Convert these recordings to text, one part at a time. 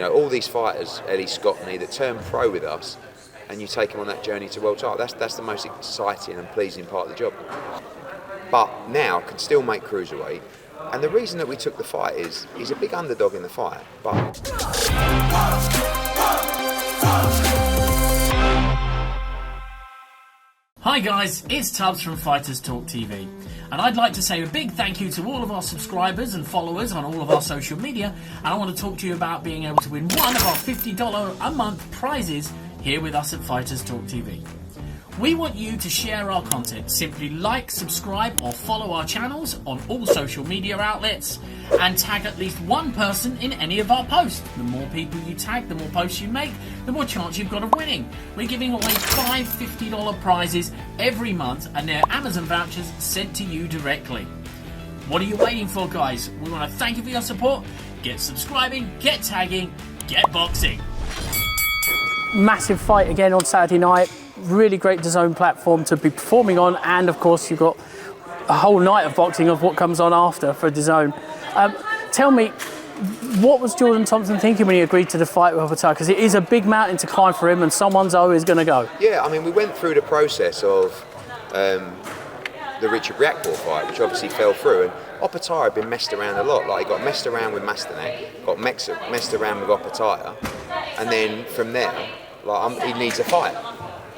all these fighters, Ellie Scottney, that turn pro with us, and you take them on that journey to world title. That's the most exciting and pleasing part of the job. But now can still make cruiserweight, and the reason that we took the fight is he's a big underdog in the fight, but. Hi guys, it's Tubbs from FighterstalkTV, and I'd like to say a big thank you to all of our subscribers and followers on all of our social media, and I want to talk to you about being able to win one of our $50 a month prizes here with us at FighterstalkTV. We want you to share our content. Simply like, subscribe or follow our channels on all social media outlets and tag at least one person in any of our posts. The more people you tag, the more posts you make, the more chance you've got of winning. We're giving away 5 $50 prizes every month, and they're Amazon vouchers sent to you directly. What are you waiting for, guys? We want to thank you for your support. Get subscribing, get tagging, get boxing. Massive fight again on Saturday night. Really great DAZN platform to be performing on, and of course you've got a whole night of boxing of what comes on after for DAZN. Tell me, what was Jordan Thompson thinking when he agreed to the fight with Opetara? Because it is a big mountain to climb for him, and someone's always going to go. Yeah, I mean, we went through the process of the Richard Riakporhe fight, which obviously fell through, and Opetara had been messed around a lot. Like, he got messed around with Masternak, got messed around with Opetara, and then from there, he needs a fight.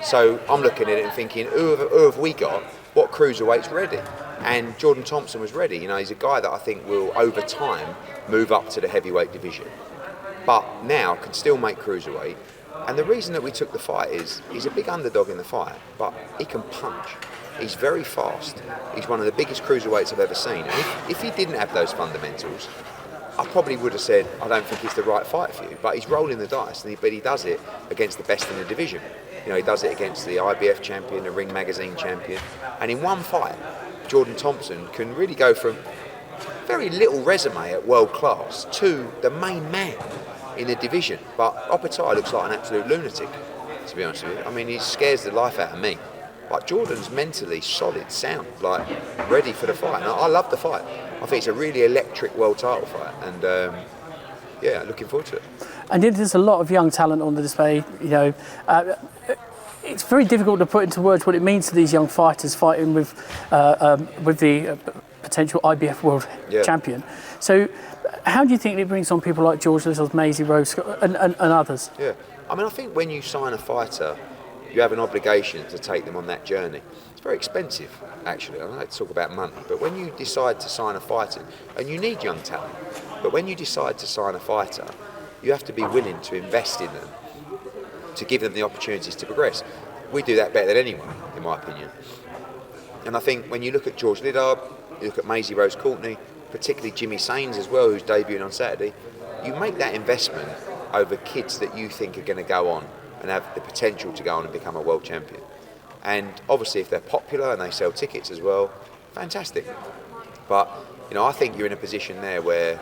So I'm looking at it and thinking, who have we got? What cruiserweight's ready? And Jordan Thompson was ready. He's a guy that I think will, over time, move up to the heavyweight division. But now can still make cruiserweight. And the reason that we took the fight is he's a big underdog in the fight, but he can punch. He's very fast. He's one of the biggest cruiserweights I've ever seen. And if he didn't have those fundamentals, I probably would have said, I don't think it's the right fight for you. But he's rolling the dice, but he does it against the best in the division. He does it against the IBF champion, the Ring Magazine champion. And in one fight, Jordan Thompson can really go from very little resume at world class to the main man in the division. But Opetara looks like an absolute lunatic, to be honest with you. I mean, he scares the life out of me. But Jordan's mentally solid, sound, ready for the fight. And I love the fight. I think it's a really electric world title fight. And looking forward to it. And there's a lot of young talent on the display. It's very difficult to put into words what it means to these young fighters fighting with the potential IBF world champion. So, how do you think it brings on people like George Little, Maisie Rose, and others? Yeah, I mean, I think when you sign a fighter, you have an obligation to take them on that journey. It's very expensive, actually. I don't like to talk about money, but when you decide to sign a fighter, and you need young talent, but when you decide to sign a fighter, you have to be willing to invest in them, to give them the opportunities to progress. We do that better than anyone, in my opinion. And I think when you look at George Liddard, you look at Maisie Rose Courtney, particularly Jimmy Sains as well, who's debuting on Saturday, you make that investment over kids that you think are going to go on and have the potential to go on and become a world champion. And obviously if they're popular and they sell tickets as well, fantastic. But I think you're in a position there where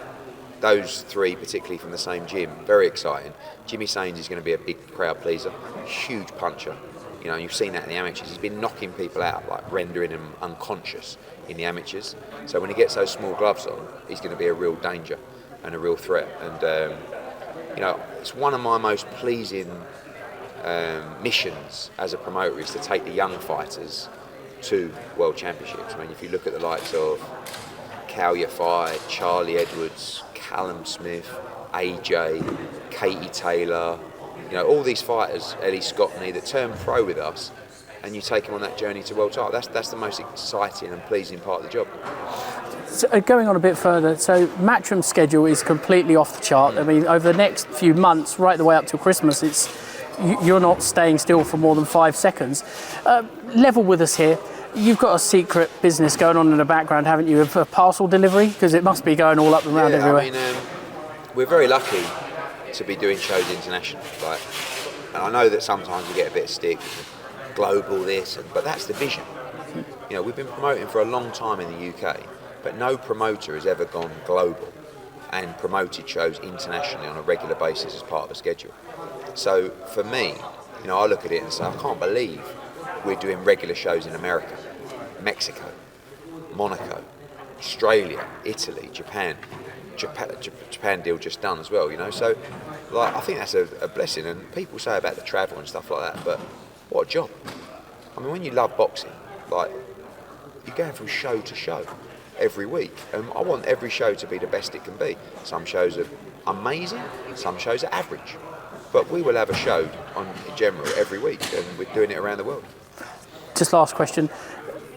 those three, particularly from the same gym, very exciting. Jimmy Sains is going to be a big crowd pleaser, huge puncher. You've seen that in the amateurs. He's been knocking people out, rendering them unconscious in the amateurs. So when he gets those small gloves on, he's going to be a real danger and a real threat. And it's one of my most pleasing missions as a promoter is to take the young fighters to world championships. I mean, if you look at the likes of Cal Yafai, Charlie Edwards, Callum Smith, AJ, Katie Taylor, all these fighters, Ellie Scottney, that turn pro with us, and you take them on that journey to world title. That's the most exciting and pleasing part of the job. So, going on a bit further, so Matchroom's schedule is completely off the chart. I mean, over the next few months, right the way up to Christmas, you're not staying still for more than 5 seconds. Level with us here. You've got a secret business going on in the background, haven't you, of parcel delivery? Because it must be going all up and around everywhere. I mean, we're very lucky to be doing shows internationally. And I know that sometimes you get a bit of stick, global this, but that's the vision. We've been promoting for a long time in the UK, but no promoter has ever gone global and promoted shows internationally on a regular basis as part of a schedule. So for me, I look at it and say, I can't believe we're doing regular shows in America, Mexico, Monaco, Australia, Italy, Japan, Japan deal just done as well, you know. So, like, I think that's a blessing. And people say about the travel and stuff like that, but what a job! I mean, when you love boxing, like, you're going from show to show every week, and I want every show to be the best it can be. Some shows are amazing, some shows are average, but we will have a show in general every week, and we're doing it around the world. Just last question.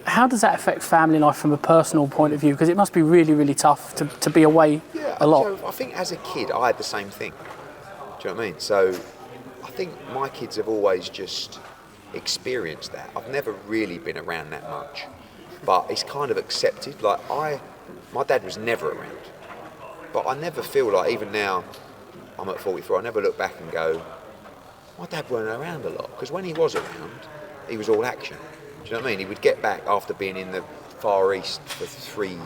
How does that affect family life from a personal point of view? Because it must be really, really tough to be away a lot. So I think as a kid, I had the same thing. Do you know what I mean? So I think my kids have always just experienced that. I've never really been around that much, but it's kind of accepted. Like, my dad was never around, but I never feel like, even now, I'm at 44, I never look back and go, my dad weren't around a lot. Because when he was around, he was all action. Do you know what I mean? He would get back after being in the Far East for 3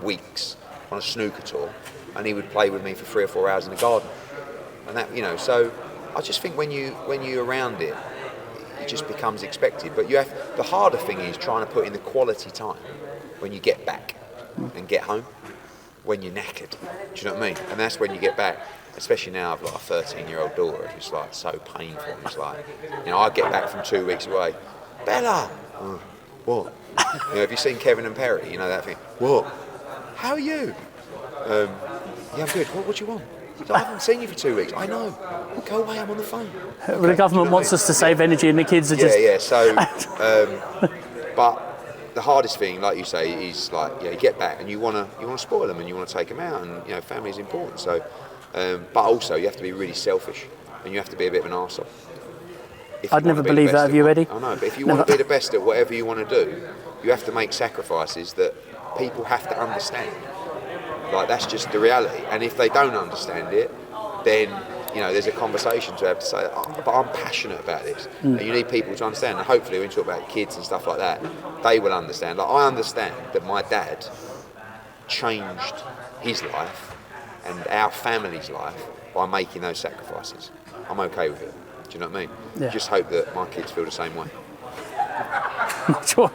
weeks on a snooker tour, and he would play with me for 3 or 4 hours in the garden. And that, you know, so I just think when you're around it, it just becomes expected. But the harder thing is trying to put in the quality time when you get back and get home, when you're knackered. Do you know what I mean? And that's when you get back. Especially now I've got a 13-year-old daughter. It's like so painful. It's like, you know, I get back from 2 weeks away. Bella! Oh, what? You know, have you seen Kevin and Perry? You know that thing? What? How are you? Yeah, I'm good. What do you want? I haven't seen you for 2 weeks. I know. Go away, I'm on the phone. Okay, the government wants us to save energy and the kids are just... Yeah, so... but the hardest thing, like you say, is like, you get back and you want to spoil them and you want to take them out, and, you know, family is important. So, but also you have to be really selfish and you have to be a bit of an arsehole. I'd never believe that of you, Eddie. I know, but if you want to be the best at whatever you want to do, you have to make sacrifices that people have to understand. Like, that's just the reality. And if they don't understand it, then, you know, there's a conversation to have to say, oh, but I'm passionate about this. And you need people to understand. And hopefully when you talk about kids and stuff like that, they will understand. Like, I understand that my dad changed his life and our family's life by making those sacrifices. I'm okay with it. Do you know what I mean? Yeah. Just hope that my kids feel the same way. Sure.